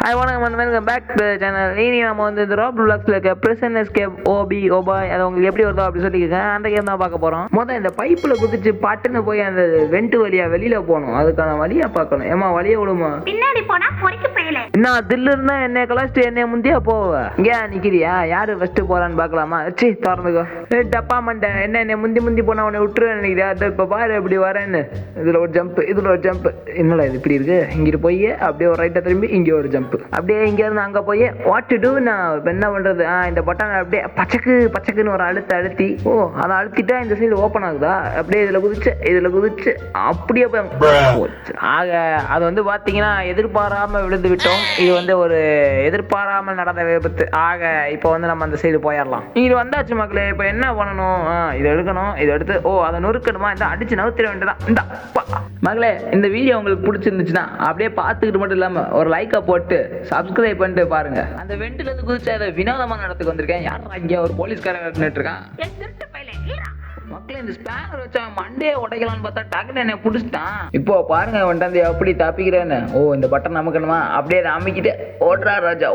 I want to welcome back to the channel. இனி நம்ம வந்து இந்த ராப் ரிலாக்ஸ்ல இருக்க பிரிசன் எஸ்கேப் ஓபாய் அது உங்களுக்கு எப்படி வருதோ அப்படி சொல்லிக்கங்க. அந்த கேம் தான் பார்க்க போறோம். முதல்ல இந்த பைப்ல குதிச்சு பட்டுன்னு போய் அந்த வெண்ட் வழியா வெளியில போகணும். அதுக்கான வழியா பார்க்கணும். ஏமா வழிய விடுமா? பின்னாடி போனா பொறுக்கி போயில. என்ன தில்லு இருந்தா என்ன கலாஸ்ட் என்ன முந்தியா போவ? இங்க நிக்கிறியா? யாரு ஃபர்ஸ்ட் போறான்னு பார்க்கலாமா? சி திறந்துக்கோ. டப்பா மண்டை என்ன முந்தி போனா உன்னை விட்டுருவேன் நினைக்கிறியா? இப்ப பாரு எப்படி வரேன்னு. இதுல ஒரு ஜம்ப் இதுல ஒரு ஜம்ப். என்னடா இது இப்படி இருக்கு? இங்கிட்டு போய் அப்படியே ஒரு ரைட்டா திரும்பி இங்க ஒரு ஜம்ப். அப்படியே இங்க இருந்து அங்க போய் வாட் டு டு நான் என்ன பண்றது? இந்த பட்டன் அப்படியே பச்சக்குன்னு ஒரு அழுத்தி அதை அழுத்திட்டா இந்த சைடு ஓப்பன் ஆகுதா? அப்படியே இதுல குதிச்சு அப்படியே ஆக அது வந்து பாத்தீங்கன்னா எதிர்பாராம விழுந்து விட்டோம். இது வந்து ஒரு எதிர்பாராமல் நடந்த விபத்து. ஆக இப்போ வந்து நம்ம அந்த சைடு போயிடலாம். இங்க வந்தாச்சு மக்களே. இப்போ என்ன பண்ணணும்? இதை எடுக்கணும். இதை எடுத்து அதை நொறுக்கணுமா? இந்த அடிச்சு நவுத்திர வேண்டியதான். இந்த மகளே, இந்த வீடியோ உங்களுக்கு பிடிச்சிருந்துச்சுன்னா அப்படியே பார்த்துக்கிட்டு மட்டும் இல்லாம ஒரு லைக்கை போட்டு சப்ஸ்கிரைப் பண்ணிட்டு பாருங்க. அந்த வெண்டில இருந்து குதிச்சு அதை வினோதமான இடத்துக்கு வந்திருக்கேன். யாரா இங்க ஒரு போலீஸ்காரன் நின்னுட்டு இருக்கான். மக்களே, இந்த ஸ்பேனர் வச்ச மண்டே உடைக்கலாம்னு பார்த்தா டக்குன்னு என்ன புடிச்சிட்டான். இப்போ பாருங்க வந்துட்டு எப்படி தப்பிக்கிறேன்னு. இந்த பட்டன் நமக்கணுமா? அப்படியே அமைக்கிட்டு ஓடுறா ராஜா.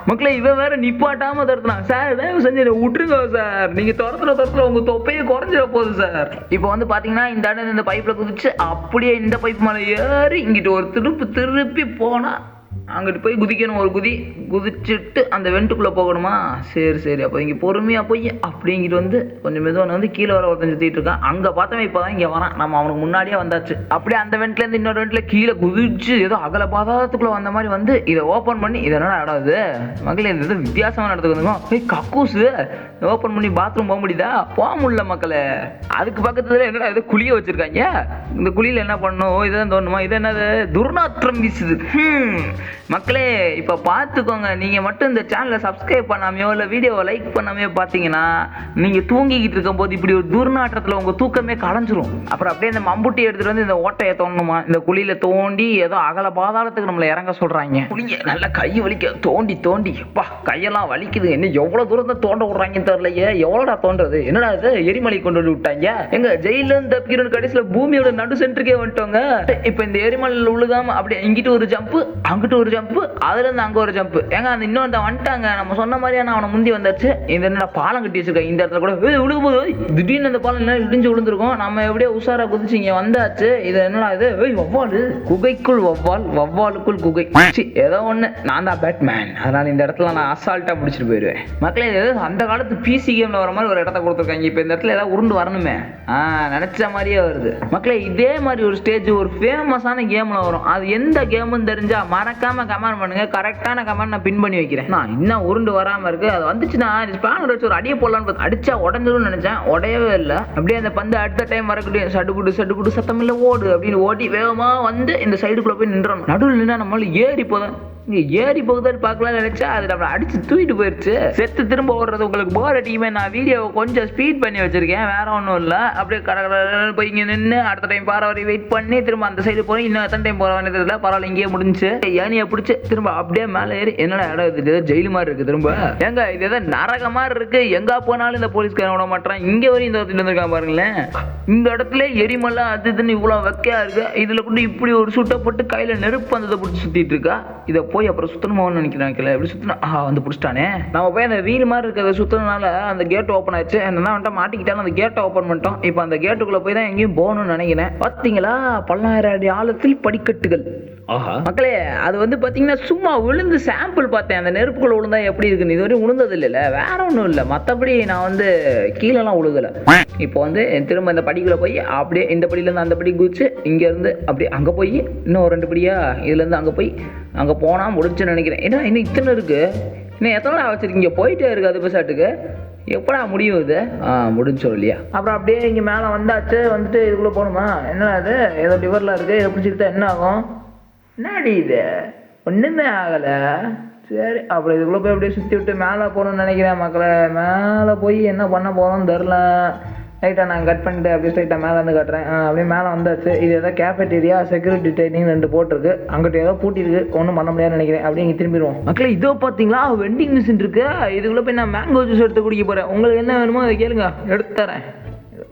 மக்களே, இவன் வேற நிப்பாட்டாம தடுத்தான். சார் தயவு செஞ்சு விட்டுருங்க சார். நீங்க துரத்துல உங்க தொப்பையே குறைஞ்சிட போகுது சார். இப்போ வந்து பாத்தீங்கன்னா இந்த பைப்ல குதிச்சு அப்படியே இந்த பைப் மேல ஏறி இங்கிட்டு ஒரு திருப்பி போனா அங்கிட்டு போய் குதிக்கணும். ஒரு குதிச்சுட்டு அந்த வெண்ட்டுக்குள்ள போகணுமா? சரி அப்போ இங்கே பொறுமையா போய் அப்படிங்கிட்டு வந்து கொஞ்சம் மெதுவான வந்து கீழே வர ஒருத்தன் சுத்திட்டு இருக்கான். அங்க பார்த்தவன் இப்போதான் இங்க வரான். நம்ம அவனுக்கு முன்னாடியே வந்தாச்சு. அப்படியே அந்த வெண்ட்ல இருந்து இன்னொரு வெண்ட்ல கீழே குதிச்சு ஏதோ அகல பாதாளத்துக்குள்ள வந்த மாதிரி வந்து இதை ஓப்பன் பண்ணி இதை என்ன ஆடாது மக்களே? இந்த வித்தியாசமான இடத்துக்கு வந்துருக்கோம். கக்கூசு ஓப்பன் பண்ணி பாத்ரூம் போக முடியுதா? போக முடியல மக்களே. அதுக்கு பக்கத்துல என்னடா ஏதோ குழிய வச்சிருக்காங்க. இந்த குழியில என்ன பண்ணணும்? இதான் தோணுமா? இது என்னது? துர்நாற்றம் வீசுது. மக்களே, இப்ப பார்த்துக்கோங்க. நீங்க மட்டும் இந்த சேனலை சப்ஸ்கிரைப் பண்ணாமையோ இல்ல வீடியோவை லைக் பண்ணாமையோ பார்த்தீங்கன்னா நீங்க தூங்கிக்கிட்டு இருக்கும் போது இப்படி ஒரு துர்நாற்றத்துல உங்க தூக்கமே கலைஞ்சிரும். அப்புறம் அப்படியே இந்த மம்புட்டி எடுத்துட்டு வந்து இந்த ஓட்டையை தோணுமா? இந்த குழியில தோண்டி ஏதோ அகல பாதாளத்துக்கு நம்மளை இறங்க சொல்றாங்க. குழிங்க நல்லா கை வலிக்க தோண்டி கையெல்லாம் வலிக்குது. என்ன எவ்வளவு தூரத்தை தோண்ட விடுறாங்கன்னு தெரியலையே. எவ்வளோடா தோன்றது? என்னடா இது எரிமலை கொண்டு வந்து விட்டாங்க. எங்க ஜெயில இருந்து தப்பிக்கிறோம். கடைசியில பூமியோட நடு சென்டருக்கே வந்துட்டோங்க. இப்ப இந்த எரிமலையில் உழுகாம அப்படியே இங்கிட்டு ஒரு ஜம்ப் அங்கிட்டு ஒரு ஜம்ப் அதுல இருந்து அங்க ஒரு ஜம்ப். ஏங்க அந்த இன்னொரு வந்துட்டாங்க. நம்ம சொன்ன மாதிரியான அவனை முந்தி வந்தாச்சு. இந்த என்ன பாலம் கட்டி வச்சிருக்காங்க. இந்த இடத்துல கூட விழுக போது திடீர்னு அந்த பாலம் என்ன இடிஞ்சு விழுந்திருக்கும். நம்ம எப்படியோ உஷாரா குதிச்சு இங்க வந்தாச்சு. இது என்னடா இது? வவ்வாலு குகைக்குள் வவ்வாலுக்குள் குகை. ஏதோ ஒண்ணு. நான் தான் பேட்மேன். அதனால இந்த இடத்துல நான் அசால்ட்டா முடிச்சுட்டு போயிடுவேன். மக்களே, அந்த காலத்து பிசி கேம்ல வர மாதிரி ஒரு இடத்த கொடுத்துருக்காங்க. இப்ப இந்த இடத்துல ஏதாவது உருண்டு வரணுமே. நினைச்ச மாதிரியே வருது. மக்களே, இதே மாதிரி ஒரு ஸ்டேஜ் ஒரு ஃபேமஸான கேம்ல வரும். அது எந்த கேம்னு தெரிஞ்சா மறக்காம கமெண்ட் பண்ணுங்க. கரெக்டான கமெண்ட் நான் பின் பண்ணி வைக்கிறேன். நான் இன்னும் உருண்டு வராம இருக்கு. அது வந்துச்சுன்னா ஸ்பானர் வச்சு ஒரு அடியை போடலான்னு அடிச்சா உடஞ்சிடும் நினைச்சேன். உடையவே இல்லை. அப்படியே அந்த பந்து அடுத்த டைம் வரக்கூடிய சடுகுடு சத்தம் இல்லை ஓடு அப்படின்னு ஓடி வேகமா வந்து இந்த சைடுக்குள்ள போய் நின்றணும். நடுவில் நின்னா நம்மளால ஏறி போதும். ஏறி போகுதான்னு பார்க்கலாம் நினைச்சா அது நம்மளை அடிச்சு தூக்கிட்டு போயிருச்சு. செத்து திரும்ப ஓடுறது உங்களுக்கு போர் அடிக்குமே. நான் வீடியோவை கொஞ்சம் ஸ்பீட் பண்ணி வச்சிருக்கேன். வேற ஒன்றும் இல்லை. அப்படியே கடற்கரை போய் இங்கே நின்று அடுத்த டைம் பாறை வரை வெயிட் பண்ணி திரும்ப அந்த சைடு போய் இன்னும் எத்தனை டைம் போற வேண்டியது பரவாயில்ல. இங்கேயே முடிஞ்சு ஏனியை பிடிச்சி திரும்ப அப்படியே மேலே ஏறி என்னடா இடம் இது? ஜெயிலு மாதிரி இருக்கு. திரும்ப எங்க இது ஏதோ நரக மாதிரி இருக்கு. எங்க போனாலும் இந்த போலீஸ்காரன் விட மாட்டான். இங்க வரையும் இந்த வந்திருக்கான் பாருங்களேன். இந்த இடத்துல எரிமலை அது இதுன்னு இவ்வளவு வெக்கையா இருக்கு. இதுல கூட இப்படி ஒரு சுட்டப்பட்டு கையில நெருப்பு வந்ததை பிடிச்சி சுத்திட்டு இருக்கா. இதை போய் அப்புறம் சுத்தணுமான்னு நினைக்கிறேன். எப்படி சுத்தணும்? வந்து பிடிச்சிட்டானே. நம்ம போய் அந்த வீல் மாதிரி இருக்கிறத சுத்தனால அந்த கேட் ஓப்பன் ஆயிடுச்சு. என்னன்னா வந்துட்டு மாட்டிக்கிட்டாலும் அந்த கேட்டை ஓப்பன் பண்ணிட்டோம். இப்போ அந்த கேட்டுக்குள்ள போய் தான் எங்கேயும் போகணும்னு நினைக்கிறேன். பார்த்தீங்களா, 10,000 அடி ஆழத்தில் படிக்கட்டுகள். மக்களே, அது வந்து பாத்தீங்கன்னா சும்மா விழுந்து சாம்பிள் பார்த்தேன். அந்த நெருப்புக்குள்ள விழுந்தா எப்படி இருக்குன்னு. இதுவரையும் விழுந்தது இல்லைல்ல. வேற ஒன்றும் இல்லை. மற்றபடி நான் வந்து கீழெல்லாம் விழுகலை. இப்போ வந்து திரும்ப இந்த படிக்குள்ள போய் அப்படியே இந்த படியிலேருந்து அந்த படி குதிச்சு இங்க இருந்து அப்படியே அங்கே போய் இன்னும் 2 படியா இதுல இருந்து அங்கே போய் அங்கே போனா முடிச்சுன்னு நினைக்கிறேன். ஏன்னா இன்னும் இத்தனை இருக்கு. இன்னும் எத்தனை நாள் வச்சிருக்கீங்க? போயிட்டே இருக்கு அது பசாட்டுக்கு. எப்படா முடியும் இது? முடிஞ்சோம் இல்லையா? அப்புறம் அப்படியே இங்கே மேலே வந்தாச்சு. வந்துட்டு இதுக்குள்ளே போகணுமா? என்ன அது? ஏதோ டிவர்லாம் இருக்குது. இதை பிடிச்சிக்கிட்டா என்ன ஆகும்? என்னடி இது? ஒன்றுமே ஆகலை. சரி, அப்புறம் இதுக்குள்ளே போய் அப்படியே சுற்றி விட்டு மேலே போகணும்னு நினைக்கிறேன். மக்களை மேலே போய் என்ன பண்ண போகிறோம்னு தெரில. ரைட்டாக நான் கட் பண்ணிட்டு அப்படியே ஸ்ட்ரைட்டாக மேலே வந்து கட்டுறேன். அப்படியே மேலே வந்தாச்சு. இது ஏதாவது கேஃபெட்டீரியா செக்யூரிட்டி ட்ரைனிங் 2 போட்டிருக்கு. அங்கிட்ட ஏதோ பூட்டிருக்கு. ஒன்றும் பண்ண முடியாதுன்னு நினைக்கிறேன். அப்படியே இங்கே திரும்பிடுவோம். மக்களே, இதோ பார்த்தீங்களா வெண்டிங் மிஷின் இருக்கு. இதுக்குள்ளே போய் நான் மேங்கோ ஜூஸ் எடுத்து குடிக்க போகிறேன். உங்களுக்கு என்ன வேணுமோ அதை கேளுங்க, எடுத்து தரேன்.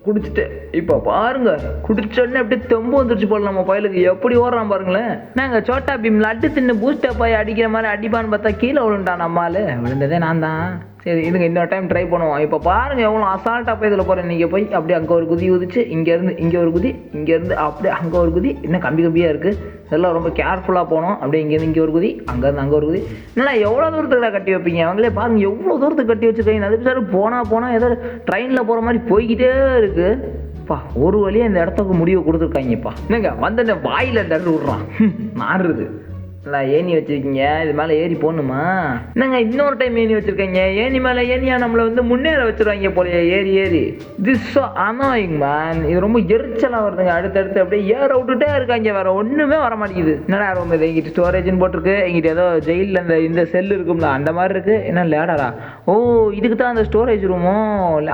குடிச்சிட்டு இப்போ பாருங்க குடிச்சோடனே அப்படியே தெம்பு வந்துருச்சு போல நம்ம பயலுக்கு எப்படி ஓடுறான் பாருங்களேன். நாங்கள் சோட்டா பீம் லட்டு தின்னு பூஸ்டர் போய் அடிக்கிற மாதிரி அடிப்பான்னு பார்த்தா கீழே விழுந்துட்டான் நம்மளால. விழுந்ததே நான் தான். சரி இதுங்க இன்னொரு டைம் ட்ரை பண்ணுவோம். இப்போ பாருங்க எவ்வளோ அசால்ட்டாக போய் இதில் போகிறேன். நீங்கள் போய் அப்படியே அங்கே ஒரு குதி குதிச்சு இங்கேருந்து இங்கே ஒரு குதி, இங்கேருந்து அப்படியே அங்கே ஒரு குதி, இன்னும் கம்பி கம்பியாக இருக்குது. இதெல்லாம் ரொம்ப கேர்ஃபுல்லாக போகணும். அப்படியே இங்கேருந்து இங்கே ஒரு குதி, அங்கேருந்து அங்கே ஒரு குதி. என்னடா எவ்வளோ தூரத்துக்கு கட்டி வைப்பீங்க? அவங்களே பாருங்க எவ்வளோ தூரத்துக்கு கட்டி வச்சுருக்கீங்க. அது சார் போனால் ஏதோ ட்ரெயினில் போகிற மாதிரி போய்கிட்டே இருக்குது. பா ஒரு வழியாக இந்த இடத்துக்கு முடிவு கொடுத்துருக்காங்கப்பா. என்னங்க வந்து வாயில் இந்த இடத்துல விட்றான் மாறுறது. நல்லா ஏணி வச்சுருக்கீங்க, இது மேலே ஏறி போகணுமா? என்னங்க இன்னொரு டைம் ஏணி வச்சுருக்கீங்க. ஏணி மேலே ஏணியா நம்மளை வந்து முன்னேற வச்சுருவாங்க போலையே ஏறி. This so annoying man. இது ரொம்ப எரிச்சலாக வருதுங்க. அடுத்தடுத்து அப்படியே ஏற விட்டுட்டே இருக்காங்க, வேற ஒன்றுமே வர மாட்டேங்குது. என்னடா ரொம்ப இது எங்கிட்ட ஸ்டோரேஜ்னு போட்டிருக்கு, எங்கிட்ட ஏதோ ஜெயிலில் இந்த செல் இருக்கும்ல அந்த மாதிரி இருக்குது. என்ன லேடரா? ஓ இதுக்கு தான் அந்த ஸ்டோரேஜ் ரூமோ.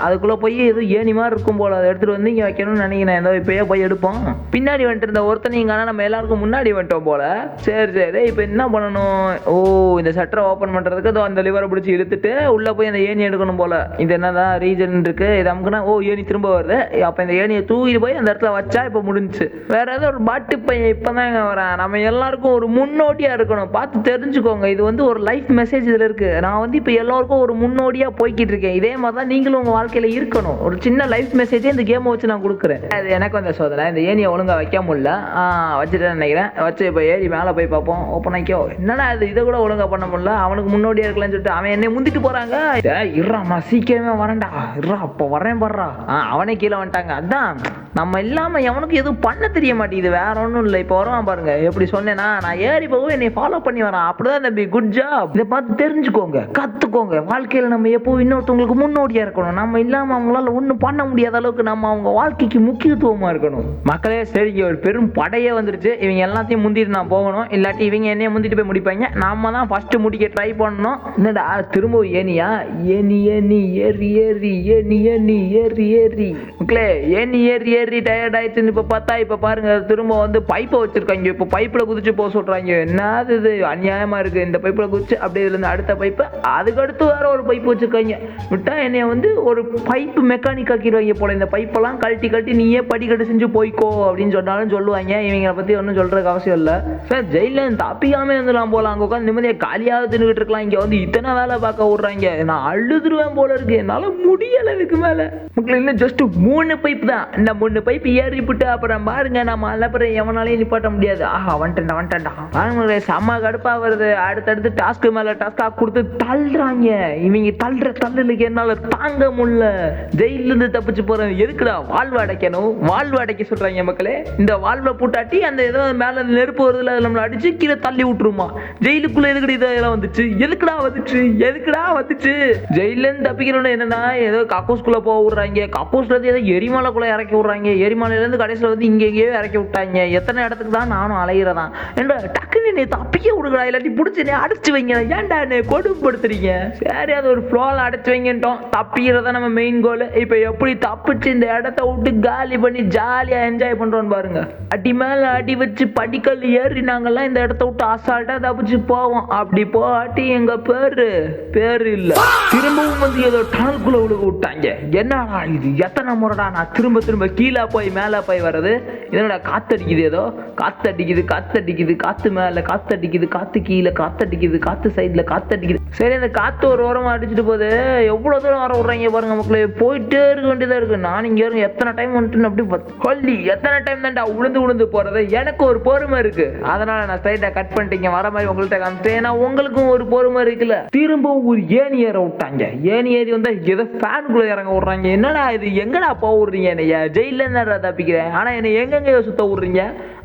அதுக்குள்ளே போய் ஏதோ ஏணி மாதிரி இருக்கும் போல், அதை எடுத்துகிட்டு வந்து இங்கே வைக்கணும்னு நினைக்கிறேன். ஏதோ இப்போயே போய் எடுப்போம். பின்னாடி வந்துட்டு இருந்த ஒருத்தனைங்க ஆனால் நம்ம எல்லாருக்கும் முன்னாடி வந்துட்டோம் போல். சரி இப்போ என்ன பண்ணணும்? ஓ இந்த ஷட்டரை ஓப்பன் பண்ணுறதுக்கு அதோ அந்த லிவரை பிடிச்சி இழுத்துட்டு உள்ளே போய் அந்த ஏணி எடுக்கணும் போல். இது என்னதான் ரீஜன் இருக்குது, இது அமுக்குனா ஓ ஏணி திரும்ப வருது. அப்போ இந்த ஏணியை தூக்கிட்டு போய் அந்த இடத்துல வச்சா இப்போ முடிஞ்சிச்சு. வேற ஏதோ ஒரு பாட்டு பையன் இப்போ தான் வரேன். நம்ம எல்லாருக்கும் ஒரு முன்னோடியாக இருக்கணும், பார்த்து தெரிஞ்சுக்கோங்க. இது வந்து ஒரு லைஃப் மெசேஜ் இதில் இருக்குது. நான் வந்து இப்போ எல்லாருக்கும் ஒரு முன்னோடியாக போய்கிட்டு இருக்கேன். இதே மாதிரி தான் நீங்களும் உங்கள் வாழ்க்கையில் இருக்கணும். ஒரு சின்ன லைஃப் மெசேஜே இந்த கேமை வச்சு நான் கொடுக்குறேன். அது எனக்கு வந்த சோதனை. இந்த ஏணியை ஒழுங்காக வைக்க முடியல, வச்சுட்டு நினைக்கிறேன். வச்சு இப்போ ஏறி மேலே போய் பார்ப்போம். ஓப்பன் ஆக்கியோ. என்னடா இது இதை கூட ஒழுங்காக பண்ண முடியல. அவனுக்கு முன்னோடியாக இருக்கலாம்னு சொல்லிட்டு அவன் என்னை முந்திட்டு போகிறாங்க. இருறா நான் சீக்கிரமே வரேன்டா, இருறா அப்போ வரேன் படுறா. அவனே கீழே வந்துட்டாங்க. அதான் நம்ம இல்லாமல் எவனுக்கு எதுவும் பண்ண தெரிய மாட்டேங்குது. வேற ஒன்றும் இல்லை. இப்போ வருவான் பாருங்க. எப்படி சொன்னேன்னா நான் ஏறி போகும் என்னை ஃபாலோ பண்ணி வரேன். அப்படிதான் தம்பி குட் ஜாப். இதை பார்த்து தெரிஞ்சுக்கோங்க, கற்றுக்கோங்க. வாழ்க்கையில் நம்ம எப்போ இன்னொருத்தவங்களுக்கு முன்னோடியாக இருக்கணும். நம்ம இல்லாமல் அவங்களால ஒன்றும் பண்ண முடியாத அளவுக்கு நம்ம அவங்க வாழ்க்கைக்கு முக்கியத்துவமாக இருக்கணும். மக்களே சரிங்க, ஒரு பெரும் படையே வந்துருச்சு. இவங்க எல்லாத்தையும் முந்திட்டு நான் போகணும். இல்லாட்டி இவங்க என்னைய முந்திட்டு போய் முடிப்பாங்க. நாம தான் ஃபர்ஸ்ட் முடிக்க ட்ரை பண்ணணும். என்னடா திரும்ப ஏனியா? ஏனி ஏறி மக்களே ஏறி டயர்ட் ஆயிடுச்சுன்னு இப்போ பார்த்தா இப்போ பாருங்க திரும்ப வந்து பைப்பை வச்சிருக்காங்க. இப்போ பைப்பில் குதிச்சு போக சொல்றாங்க. என்னது இது அநியாயமா இருக்கு. இந்த பைப்பில் குதிச்சு அப்படியே இதுல இருந்து அடுத்த பைப்பு, அதுக்கடுத்து வேற ஒரு பைப்பு வச்சிருக்காங்க. விட்டா என்னைய வந்து ஒரு பைப்பு மெக்கானிக் ஆக்கிடுவாங்க போல. இந்த பைப்பெல்லாம் கழட்டி நீயே படிக்கட்டு செஞ்சு போய்க்கோ அப்படின்னு சொன்னாலும் சொல்லுவாங்க. இவங்களை பத்தி ஒன்றும் சொல்றதுக்கு அவசியம் இல்லை சார். ஜெயிலில் தப்பிக்காம இருந்துலாம் போல. அங்கே உட்காந்து நிம்மதியாக காலியாக தின்னுக்கிட்டு இருக்கலாம். இங்கே வந்து இத்தனை வேலை பார்க்க விட்றாங்க. நான் அழுதுருவேன் போல இருக்கு. என்னால் முடியலை இதுக்கு மேலே. மக்கள் இன்னும் ஜஸ்ட் 3 பைப்பு தான். இந்த 3 பைப்பு ஏறிவிட்டு அப்புறம் பாருங்க நம்ம அலப்புறம் எவனாலையும் நிப்பாட்ட முடியாது. வந்துட்டேன்டா பாருங்க செம்ம கடுப்பா வருது. அடுத்தடுத்து டாஸ்க்கு மேல டாஸ்காக கொடுத்து தள்ளுறாங்க. இவங்க தள்ளுக்கு என்னால தாங்க முடியல. ஜெயில இருந்து தப்பிச்சு போறேன். எதுக்குடா வாழ்வு அடைக்கணும்? வாழ்வு அடைக்க சொல்றாங்க மக்களே. இந்த வாழ்வை பூட்டாட்டி அந்த ஏதோ மேல நெருப்பு வருதுல நம்மளை அடிச்சு கீழே தள்ளி விட்டுருமா. ஜெயிலுக்குள்ள எதுக்கடி இதெல்லாம் வந்துச்சு? எதுக்குடா வந்துச்சு? ஜெயில இருந்து தப்பிக்கணும்னு என்னன்னா ஏதோ கக்கூஸ்குள்ள போக விடுறாங்க. கக்கூஸ்ல இருந்து ஏதோ எரிமலைக்குள்ள இறக்கி விடுறாங்க. எரிமலையில இருந்து கடைசியில் வந்து இங்கேயோ இறக்கி விட்டாங்க. எத்தனை இடத்துக்கு தான் நானும் அலைகிறதான். ஏன்டா டக்குன்னு நீ தப்பிக்க விடுங்கடா, இல்லாட்டி பிடிச்சி நீ அடைச்சு வைங்க. ஏன்டா நீ கொடுமைப்படுத்துறீங்க? சரி அது ஒரு ஃப்ளோவில் அடைச்சு வைங்கட்டோம். தப்பிக்கிறதா நம்ம மெயின் கோல். இப்போ எப்படி தப்பிச்சு இந்த இடத்த விட்டு காலி பண்ணி ஜாலியாக என்ஜாய் பண்ணுறோன்னு பாருங்க. அடி மேலே அடி வச்சு படிக்கல் ஏறி நாங்கள்லாம் இந்த இடத்த விட்டு அசால்ட்டாக தப்பிச்சு போவோம். அப்படி போட்டி எங்க பேரு இல்லை. திரும்பவும் வந்து ஏதோ டனல்குள்ள விழுக விட்டாங்க. என்னடா இது எத்தனை முறைடா நான் திரும்ப கீழே போய் மேலே போய் வர்றது? இதனோட காத்தடிக்குது, ஏதோ காத்தடிக்குது. காத்து மேல காத்தடிக்குது, காத்து கீழே காத்தடிக்குது, காத்து சைட்ல காத்தடிக்குது. சரி அந்த காத்து ஒரு ஓரமா அடிச்சுட்டு போகுது. எவ்வளவு தூரம் வர விடுறாங்க பாருங்க மக்களே. போயிட்டே இருக்க வேண்டியதா இருக்கு. நான் இங்க எத்தனை டைம் வந்துட்டு அப்படி கொல்லி எத்தனை டைம் தான்டா உளுந்து போறது. எனக்கு ஒரு பொறுமை இருக்கு, அதனால நான் ஸ்ட்ரைட்டா கட் பண்ணிட்டீங்க. வர மாதிரி உங்கள்கிட்ட காமிச்சேன். ஏன்னா உங்களுக்கும் ஒரு பொறுமை இருக்குல்ல. திரும்பவும் ஒரு ஏணி ஏற விட்டாங்க. ஏணி ஏறி வந்தா ஏதோ ஃபேனுக்குள்ள இறங்க விடுறாங்க. என்னடா இது எங்கடா போக விடுறீங்க? என்னையா ஜெயில என்னடா தப்பிக்கிறேன், ஆனா என்னை எங்கெங்கயோ சுத்த விடுறீங்க.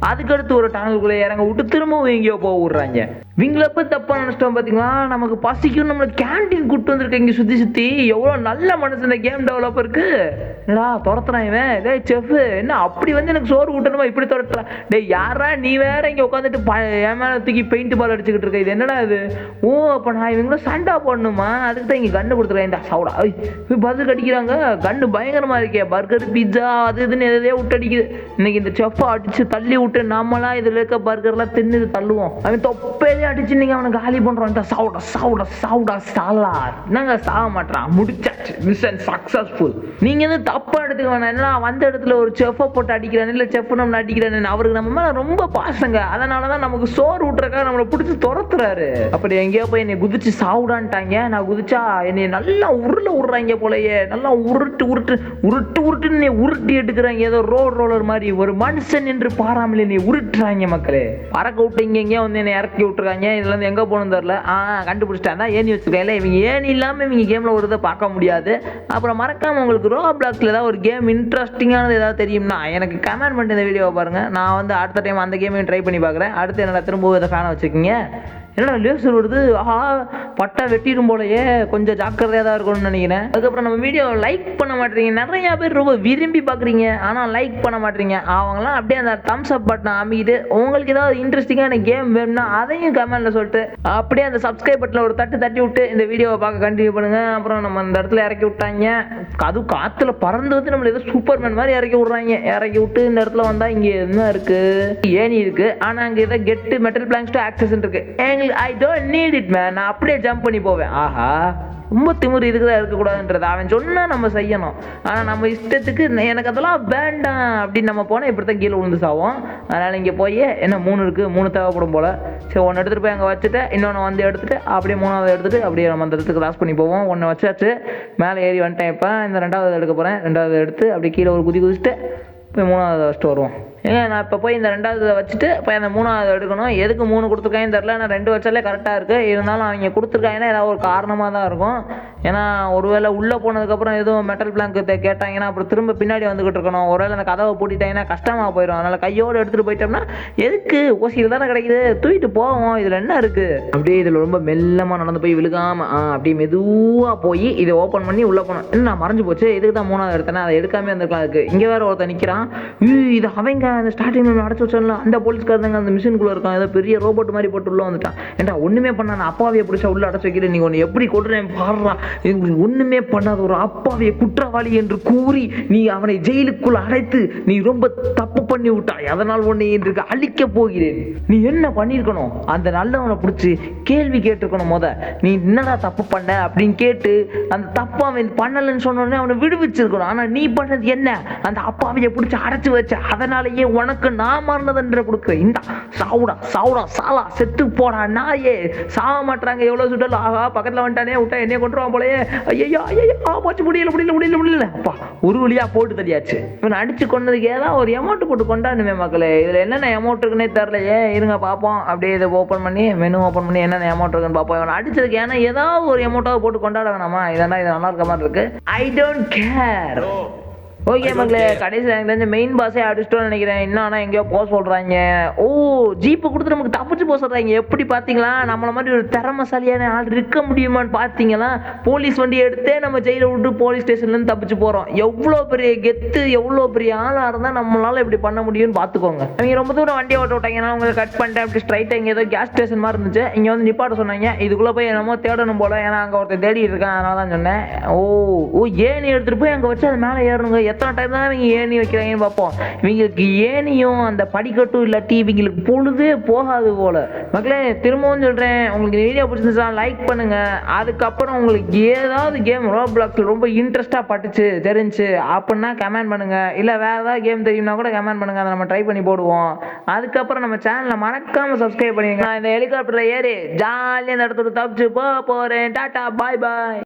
அதுக்கடுத்து ஒரு டனலுக்குள்ள இறங்க விட்டு திரும்பவும் எங்கேயோ போக விடுறாங்க. இவங்களப்ப தப்பா நினைச்சிட்டோம் பாத்தீங்களா. நமக்கு பசிக்கும், நம்மளுக்கு கேண்டீன் கூட்டு வந்திருக்கேன். இங்க சுத்தி எவ்வளவு நல்ல மனசு இந்த கேம் டெவலப்பருக்கு. என்னடா துரத்துறான் இவன். டேய் செஃப் என்ன அப்படி வந்து எனக்கு சோறு ஊட்டணுமா இப்படி துரத்துறான்? டேய் யாரா நீ வேற இங்க உட்காந்துட்டு என் மேல தூக்கி பெயிண்ட் பால் அடிச்சுக்கிட்டு இருக்க. இது என்னடா இது? ஓ அப்ப நான் இவங்கள சண்டா போடணுமா? அதுக்கு தான் இங்க கண்ணு கொடுத்துருக்கேன். சவுடா பதில் அடிக்கிறாங்க. கண்ணு பயங்கரமா இருக்கே. பர்கர் பீட்சா அது இதுன்னு எதையோ விட்டு அடிக்குது. இன்னைக்கு இந்த செஃப்பை அடிச்சு தள்ளி விட்டு விட்டு நம்மளா இதுல இருக்க பர்கர்லாம் தின்னு தள்ளுவோம். அவன் தொப்பையிலே அடிச்சு நீங்க அவனை காலி பண்றோம். இந்த சாவுடா சாவுடா சாவுடா சாலார் என்னங்க சாக மாட்டான். முடிச்சாச்சு, மிஷன் சக்சஸ்ஃபுல். நீங்க எதுவும் தப்பா எடுத்துக்க வேணாம். என்ன வந்த இடத்துல ஒரு செஃப்பை போட்டு அடிக்கிறானு இல்லை செஃப் நம்ம அடிக்கிறானு அவருக்கு நம்ம மேல ரொம்ப பாசங்க. அதனாலதான் நமக்கு சோறு விட்டுறக்காக நம்மளை பிடிச்சி துரத்துறாரு. அப்படி எங்கேயோ போய் என்னை குதிச்சு சாவுடான்ட்டாங்க. நான் குதிச்சா என்னை நல்லா உருள விடுறாங்க போலயே. நல்லா உருட்டு உருட்டு உருட்டு உருட்டுன்னு உருட்டி எடுக்கிறாங்க. ஏதோ ரோலர் மாதிரி ஒரு மனுஷன் என்று பாராமல் என்னை உருட்டுறாங்க. மக்களே பறக்க விட்டு இங்க வந்து என்னை இறக்கி விட்டுருக்காங்க. இதுல இருந்து எங்க போகணும் தெரியல. கண்டுபிடிச்சிட்டா ஏணி வச்சிருக்கேன். இவங்க ஏணி இல்லாம இவங்க கேம்ல ஒரு இதை பார்க்க முடியாது. அப்புறம் மறக்காம உங்களுக்கு ரோப்ளாக்ஸ்ல ஏதாவது ஒரு கேம் இன்ட்ரெஸ்டிங்கானது ஏதாவது தெரியும்னா எனக்கு கமெண்ட் பண்ணி இந்த வீடியோவை பாருங்க. நான் வந்து அடுத்த டைம் அந்த கேமையும் ட்ரை பண்ணி பார்க்குறேன். அடுத்து என்னடா திரும்ப இதை ஃபேனை வச்சுக்கோங்க. என்னடா லேசர் வருது, பட்டா வெட்டிடும் போலயே, கொஞ்சம் ஜாக்கிரதையாக தான் இருக்கணும்னு நினைக்கிறேன். அதுக்கப்புறம் நம்ம வீடியோ லைக் பண்ண மாட்டீங்க. நிறைய பேர் ரொம்ப விரும்பி பார்க்குறீங்க, ஆனால் லைக் பண்ண மாட்டீங்க. அவங்களாம் அப்படியே அந்த தம்ஸ் அப் பட்டனை அமைக்கிட்டு உங்களுக்கு ஏதாவது இன்ட்ரெஸ்டிங்கான கேம் வேணும்னா அதையும் கமெண்ட்ல சொல்லிட்டு அப்படியே அந்த சப்ஸ்கிரைப் பட்டனில் ஒரு தட்டி விட்டு இந்த வீடியோவை பார்க்க கண்டினியூ பண்ணுங்க. அப்புறம் நம்ம இந்த இடத்துல இறக்கி விட்டாங்க. அது காற்றுல பறந்து வந்து நம்மள ஏதோ சூப்பர்மேன் மாதிரி இறக்கி விட்றாங்க. இறக்கி விட்டு இந்த இடத்துல வந்தால் இங்கே என்ன இருக்கு, ஏணி இருக்கு. ஆனால் அங்கே ஏதோ கெட்டு மெட்டல் பிளாங்க்ஸ் டு ஆக்சஸ் இருக்கு. I don't need it man. நான் அப்படியே ஜம்ப் பண்ணி போவேன். ஆஹா, ரொம்ப திமிரு இதுக்கு தான் இருக்கக்கூடாதுன்றது அவன் சொன்னா நம்ம செய்யணும். ஆனால் நம்ம இஷ்டத்துக்கு எனக்கு அதெல்லாம் வேண்டாம் அப்படின்னு நம்ம போனால் இப்படி தான் கீழே விழுந்து சாவோம். அதனால் இங்கே போய் என்ன 3 இருக்குது, 3 தேவைப்படும் போல். சரி, ஒன்று எடுத்துகிட்டு போய் அங்கே வச்சுட்டு இன்னொன்று வந்து எடுத்துகிட்டு அப்படியே 3வது எடுத்துகிட்டு அப்படியே நம்ம அந்த இடத்துக்கு கிராஸ் பண்ணி போவோம். ஒன்று வச்சாச்சு, மேலே ஏறி வந்துட்டேன். இப்போ இந்த 2வது எடுக்க போகிறேன். 2வது எடுத்து அப்படியே கீழே ஒரு குதிச்சுட்டு போய் 3வது வச்சுட்டு வருவோம். ஏங்க நான் இப்போ போய் இந்த 2வது வச்சுட்டு போய் அந்த 3வது எடுக்கணும். எதுக்கு 3 கொடுத்துருக்காங்கன்னு தெரில. நான் 2 வச்சாலே கரெக்டாக இருக்குது. இருந்தாலும் அவங்க கொடுத்துருக்காங்கன்னா ஏதாவது ஒரு காரணமாக தான் இருக்கும். ஏன்னா ஒருவேளை உள்ளே போனதுக்கப்புறம் எதுவும் மெட்டல் பிளாங்க் கேட்டாங்கன்னா அப்புறம் திரும்ப பின்னாடி வந்துக்கிட்டு இருக்கணும். ஒருவேளை அந்த கதவை பூட்டிட்டாங்கன்னா கஷ்டமாக போயிடும். அதனால் கையோடு எடுத்துகிட்டு போயிட்டோம்னா எதுக்கு, ஓசியில் தானே கிடைக்குது, தூக்கிட்டு போவோம். இதில் என்ன இருக்குது. அப்படியே இதில் ரொம்ப மெல்லமாக நடந்து போய் விழுகாமல் அப்படியே மெதுவாக போய் இதை ஓப்பன் பண்ணி உள்ளே போனோம். என்ன மறைஞ்சு போச்சு, இதுக்கு தான் 3வது எடுத்தேன்னா அதை எடுக்காமே வந்துருக்கலாம். அதுக்கு இங்கே வேறு ஒருத்தர் நிற்கிறான். இது அவங்க அந்த ஸ்டார்டிங்கில் அடைச்சி வச்சால அந்த போலீஸ்காரங்க அந்த மிஷினுக்குள்ளே இருக்கான். ஏதோ பெரிய ரோபோட் மாதிரி போட்டு உள்ளே வந்துட்டான். ஏன்டா ஒன்றுமே பண்ணாத அப்பாவியை பிடிச்சா உள்ளே அடைச்சி வைக்கிறேன். நீங்கள் ஒன்று எப்படி கொள்றேன் பாடுறா. எங்களுக்கு ஒன்றுமே பண்ணாத ஒரு அப்பாவியை குற்றவாளி என்று கூறி நீ அவனை ஜெயிலுக்குள் அடைத்து நீ ரொம்ப தப்பு பண்ணி விட்டாய். அதனால் உன்னை இன்றைக்கு அழிக்க போகிறேன். நீ என்ன பண்ணியிருக்கணும், அந்த நல்லவனை பிடிச்சி கேள்வி கேட்டிருக்கணும். நீ என்னடா தப்பு பண்ண அப்படின்னு கேட்டு அந்த தப்பு அவன் பண்ணலன்னு சொன்னோடனே அவனை விடுவிச்சிருக்கணும். ஆனால் நீ பண்ணது என்ன, அந்த அப்பாவியை பிடிச்சி அடைச்சி வச்ச. அதனாலேயே உனக்கு நான் மறந்ததுன்ற கொடுக்குறேன். இந்த சாவுடா சாவுடா சாலா செத்து போடா நாயே. சாக மாட்டாங்க எவ்வளோ சுட்டல். ஆகா பக்கத்தில் வந்துட்டானே, விட்டா என்னைய கொண்டுருவான் போலயே. ஐயோ ஐயோ போச்சு, முடியல. அப்பா ஒரு வழியாக போட்டு தெரியாச்சு. இவன் அடிச்சு கொண்டதுக்கு ஏதாவது ஒரு அமௌண்ட் போட்டு கொண்டாடுமே மக்களே. இதில் என்னென்ன அமௌண்ட் இருக்குன்னே தெரிலையே. இருங்க பார்ப்போம். அப்படியே இதை ஓப்பன் பண்ணி மெனு ஓப்பன் பண்ணி என்னென்ன அமௌண்ட் இருக்குன்னு பார்ப்போம். இவன் அடிச்சதுக்கு ஏன்னா ஏதாவது ஒரு அமௌண்ட்டாவது போட்டு கொண்டாட வேணாமா. இதெல்லாம் இது நல்லா இருக்க மாதிரி இருக்கு. I don't care. ஓகே மக்களே, கடைசியில் எனக்கு தெரிஞ்ச மெயின் பாஸே அடிச்சிட்டோன்னு நினைக்கிறேன். இன்னும் எங்கேயோ போக சொல்கிறாங்க. ஜீப்பை கொடுத்து நமக்கு தப்பிச்சு போக சொல்கிறாங்க. எப்படி பார்த்தீங்களா, நம்மளை மாதிரி ஒரு திறமசாலியான ஆள் இருக்க முடியுமான்னு பார்த்தீங்களா. போலீஸ் வண்டி எடுத்தே நம்ம ஜெயிலை விட்டு போலீஸ் ஸ்டேஷன்லேருந்து தப்பிச்சு போகிறோம். எவ்வளோ பெரிய கெத்து, எவ்வளோ பெரிய ஆளாக இருந்தால் நம்மளால இப்படி பண்ண முடியும்னு பார்த்துக்கோங்க. அவங்க ரொம்ப தூரம் வண்டியை ஓட்ட விட்டாங்க. நான் உங்களுக்கு கட் பண்ணிட்டேன். அப்படி ஸ்ட்ரைட்டாக இங்கே ஏதோ கேஸ் ஸ்டேஷன் மாதிரி இருந்துச்சு. இங்கே வந்து நிப்பாட்ட சொன்னாங்க. இதுக்குள்ளே போய் என்னமோ தேடணும் போல. ஏன்னா அங்கே ஒருத்தர் தேடிட்டு இருக்கேன். அதனால தான் சொன்னேன். ஏணி எடுத்துகிட்டு போய் அங்கே வச்சு அது மேலே ஏறணுங்க. எத்தனை டைம் தான் இவங்க ஏணி வைக்கிறாங்கன்னு பார்ப்போம். இவங்களுக்கு ஏணியும் அந்த படிக்கட்டும் இல்லாட்டி இவங்களுக்கு பொழுதே போகாது போல. மக்களே திரும்பவும் சொல்கிறேன், உங்களுக்கு இந்த வீடியோ பிடிச்சிருந்துச்சா லைக் பண்ணுங்க. அதுக்கப்புறம் உங்களுக்கு ஏதாவது கேம் ரோப்ளாக்ஸில் ரொம்ப இன்ட்ரெஸ்டாக பட்டுச்சு தெரிஞ்சு அப்படின்னா கமெண்ட் பண்ணுங்க. இல்லை வேறு ஏதாவது கேம் தெரியும்னா கூட கமெண்ட் பண்ணுங்க. அதை நம்ம ட்ரை பண்ணி போடுவோம். அதுக்கப்புறம் நம்ம சேனலை மறக்காமல் சப்ஸ்கிரைப் பண்ணிடுங்க. நான் இந்த ஹெலிகாப்டரில் ஏறி ஜாலியாக இந்த இடத்துல தப்பிச்சு போகிறேன். டாட்டா பாய் பாய்.